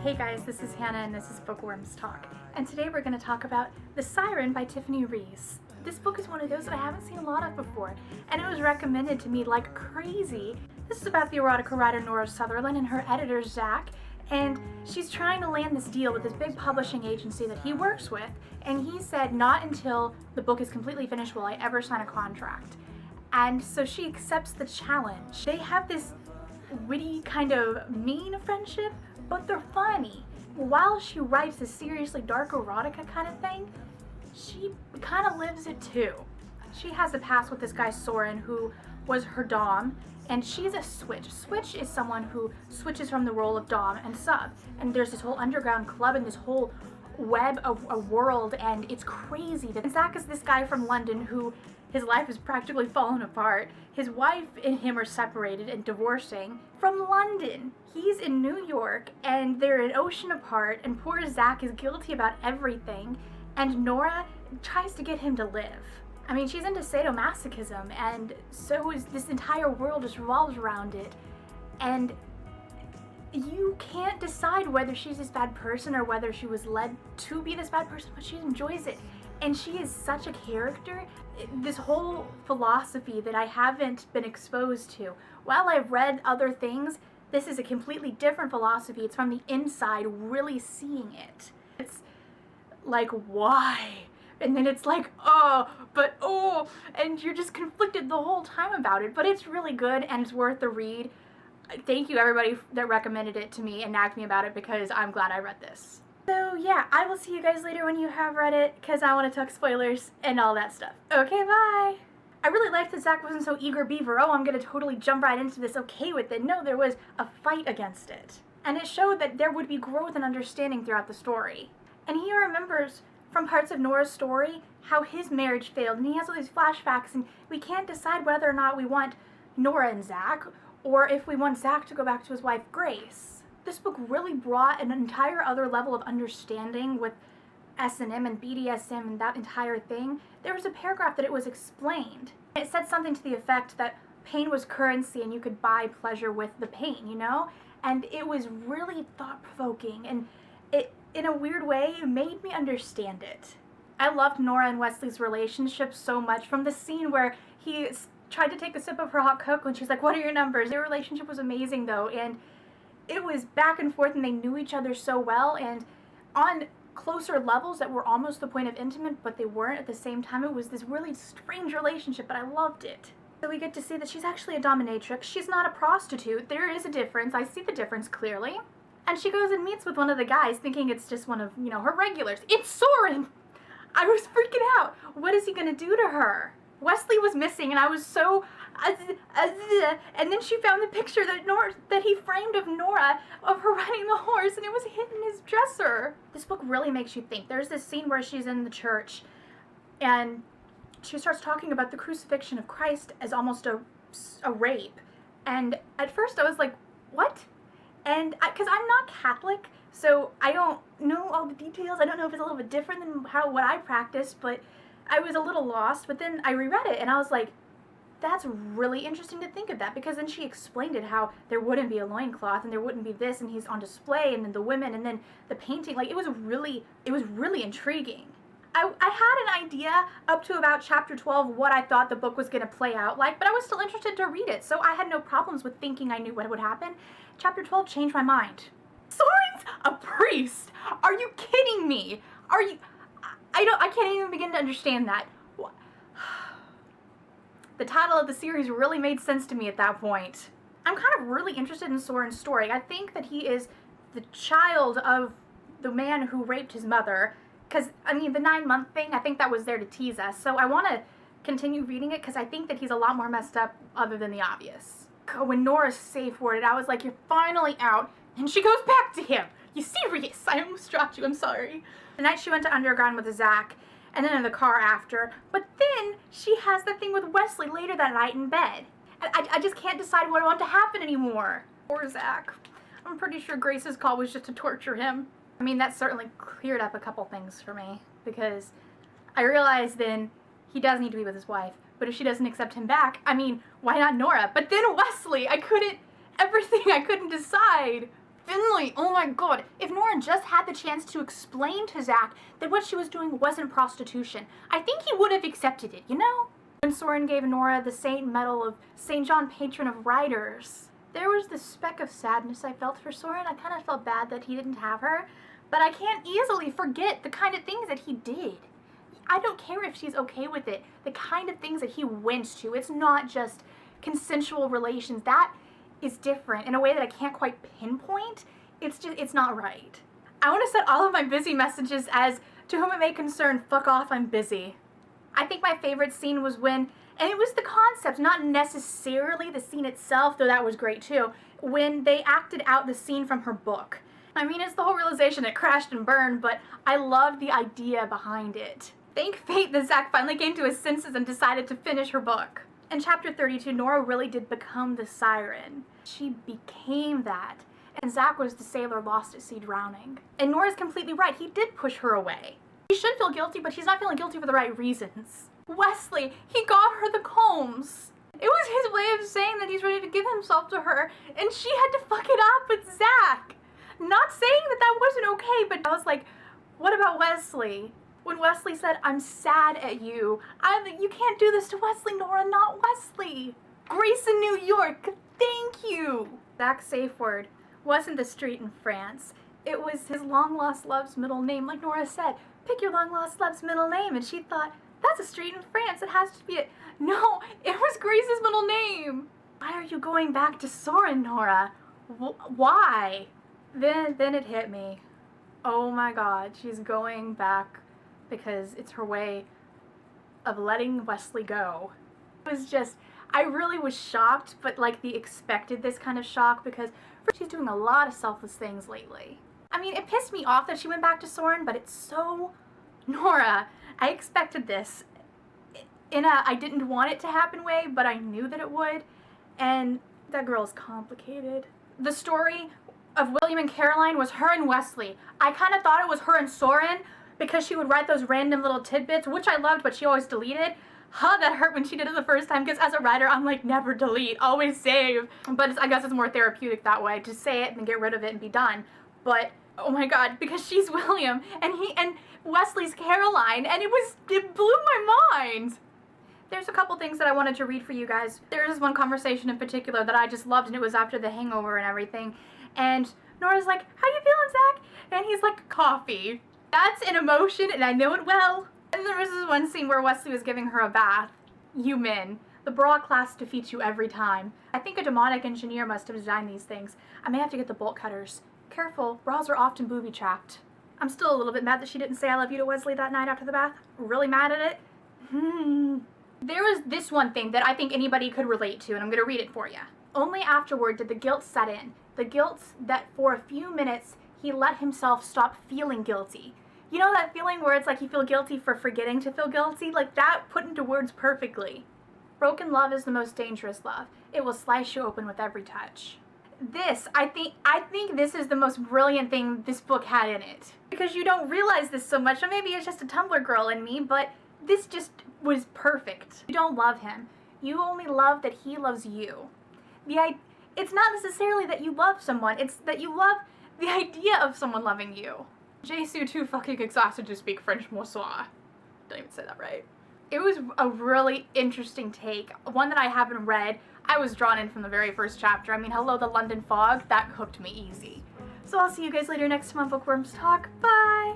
Hey guys, this is Hannah and this is Bookworms Talk. And today we're going to talk about The Siren by Tiffany Reisz. This book is one of those that I haven't seen a lot of before, and it was recommended to me like crazy. This is about the erotica writer Nora Sutherland and her editor Zach, and she's trying to land this deal with this big publishing agency that he works with, and he said not until the book is completely finished will I ever sign a contract. And so she accepts the challenge. They have this witty, kind of mean friendship, but they're funny. While she writes this seriously dark erotica kind of thing, she kind of lives it too. She has a past with this guy Siren, who was her dom, and she's a switch. Switch is someone who switches from the role of dom and sub, and there's this whole underground club and this whole web of a world, and it's crazy. And Zach is this guy from London who his life has practically fallen apart. His wife and him are separated and divorcing from London. He's in New York and they're an ocean apart, and poor Zach is guilty about everything, and Nora tries to get him to live. I mean, she's into sadomasochism, and so is this entire world just revolves around it. And you can't decide whether she's this bad person or whether she was led to be this bad person, but she enjoys it. And she is such a character. This whole philosophy that I haven't been exposed to. While I've read other things, this is a completely different philosophy. It's from the inside, really seeing it. It's like, why? And then it's like, and you're just conflicted the whole time about it. But it's really good and it's worth the read. Thank you everybody that recommended it to me and nagged me about it, because I'm glad I read this. So yeah, I will see you guys later when you have read it, because I want to talk spoilers and all that stuff. Okay, bye! I really liked that Zach wasn't so eager beaver, oh, I'm gonna totally jump right into this, okay with it. No, there was a fight against it. And it showed that there would be growth and understanding throughout the story. And he remembers from parts of Nora's story how his marriage failed, and he has all these flashbacks, and we can't decide whether or not we want Nora and Zach, or if we want Zach to go back to his wife Grace. This book really brought an entire other level of understanding with S&M and BDSM and that entire thing. There was a paragraph that it was explained. It said something to the effect that pain was currency and you could buy pleasure with the pain, you know? And it was really thought-provoking, and it, in a weird way, made me understand it. I loved Nora and Wesley's relationship so much, from the scene where he tried to take a sip of her hot cocoa and she's like, what are your numbers? Their relationship was amazing though, and it was back and forth, and they knew each other so well, and on closer levels that were almost the point of intimate, but they weren't at the same time. It was this really strange relationship, but I loved it. So we get to see that she's actually a dominatrix. She's not a prostitute. There is a difference. I see the difference clearly. And she goes and meets with one of the guys thinking it's just one of, her regulars. It's Siren! I was freaking out. What is he gonna do to her? Wesley was missing, and I was so and then she found the picture that he framed of Nora, of her riding the horse, and it was hidden in his dresser. This book really makes you think. There's this scene where she's in the church, and she starts talking about the crucifixion of Christ as almost a rape. And at first I was like, what? And because I'm not Catholic, so I don't know all the details. I don't know if it's a little bit different than what I practice, but I was a little lost. But then I reread it, and I was like, that's really interesting to think of that, because then she explained it, how there wouldn't be a loincloth, and there wouldn't be this, and he's on display, and then the women, and then the painting. Like, it was really intriguing. I had an idea up to about chapter 12 what I thought the book was going to play out like, but I was still interested to read it, so I had no problems with thinking I knew what would happen. Chapter 12 changed my mind. Siren's a priest! Are you kidding me? I can't even begin to understand that. The title of the series really made sense to me at that point. I'm kind of really interested in Siren's story. I think that he is the child of the man who raped his mother. Because, the 9-month thing, I think that was there to tease us. So I want to continue reading it, because I think that he's a lot more messed up other than the obvious. When Nora's safe worded, I was like, you're finally out. And she goes back to him. You serious? I almost dropped you, I'm sorry. The night she went to underground with Zach, and then in the car after, but then she has the thing with Wesley later that night in bed. And I just can't decide what I want to happen anymore. Poor Zach. I'm pretty sure Grace's call was just to torture him. That certainly cleared up a couple things for me, because I realized then he does need to be with his wife, but if she doesn't accept him back, why not Nora? But then Wesley, I couldn't decide. Finley, oh my god. If Nora just had the chance to explain to Zach that what she was doing wasn't prostitution, I think he would have accepted it, you know? When Soren gave Nora the Saint Medal of St. John, patron of writers, there was this speck of sadness I felt for Soren. I kind of felt bad that he didn't have her, but I can't easily forget the kind of things that he did. I don't care if she's okay with it. The kind of things that he went to, it's not just consensual relations. That is different in a way that I can't quite pinpoint. It's not right. I want to set all of my busy messages as, to whom it may concern, fuck off, I'm busy. I think my favorite scene was when, and it was the concept, not necessarily the scene itself, though that was great too, when they acted out the scene from her book. I mean, it's the whole realization it crashed and burned, but I love the idea behind it. Thank fate that Zach finally came to his senses and decided to finish her book. In chapter 32, Nora really did become the Siren. She became that, and Zach was the sailor lost at sea drowning. And Nora's completely right, he did push her away. He should feel guilty, but he's not feeling guilty for the right reasons. Wesley, he got her the combs. It was his way of saying that he's ready to give himself to her, and she had to fuck it up with Zach. Not saying that that wasn't okay, but I was like, what about Wesley? When Wesley said, I'm sad at you, you can't do this to Wesley, Nora, not Wesley. Grace in New York, thank you. Zach's safe word wasn't the street in France. It was his long-lost love's middle name, like Nora said. Pick your long-lost love's middle name, and she thought, that's a street in France, it has to be it. No, it was Grace's middle name. Why are you going back to Soren, Nora? Why? Then it hit me. Oh my god, she's going back because it's her way of letting Wesley go. It was just, I really was shocked, but like the expected this kind of shock, because she's doing a lot of selfless things lately. I mean, it pissed me off that she went back to Soren, but it's so Nora. I expected this in a I didn't want it to happen way, but I knew that it would, and that girl's complicated. The story of William and Caroline was her and Wesley. I kind of thought it was her and Soren, because she would write those random little tidbits, which I loved, but she always deleted. That hurt when she did it the first time, because as a writer, I'm like, never delete, always save. But I guess it's more therapeutic that way, to say it and get rid of it and be done. But, oh my god, because she's William, and Wesley's Caroline, and it blew my mind. There's a couple things that I wanted to read for you guys. There's one conversation in particular that I just loved, and it was after the hangover and everything. And Nora's like, how you feeling, Zach? And he's like, coffee. That's an emotion, and I know it well. And there was this one scene where Wesley was giving her a bath. You men, the bra class defeats you every time. I think a demonic engineer must have designed these things. I may have to get the bolt cutters. Careful, bras are often booby-trapped. I'm still a little bit mad that she didn't say I love you to Wesley that night after the bath. Really mad at it. There was this one thing that I think anybody could relate to, and I'm going to read it for you. Only afterward did the guilt set in. The guilt that for a few minutes he let himself stop feeling guilty. You know that feeling where it's like you feel guilty for forgetting to feel guilty? Like that put into words perfectly. Broken love is the most dangerous love. It will slice you open with every touch. I think this is the most brilliant thing this book had in it. Because you don't realize this so much, or maybe it's just a Tumblr girl in me, but this just was perfect. You don't love him. You only love that he loves you. It's not necessarily that you love someone, it's that you love the idea of someone loving you. Jesu too fucking exhausted to speak French, bonsoir. Don't even say that right. It was a really interesting take, one that I haven't read. I was drawn in from the very first chapter. I mean, hello, the London fog, that hooked me easy. So I'll see you guys later next time on Bookworms Talk. Bye!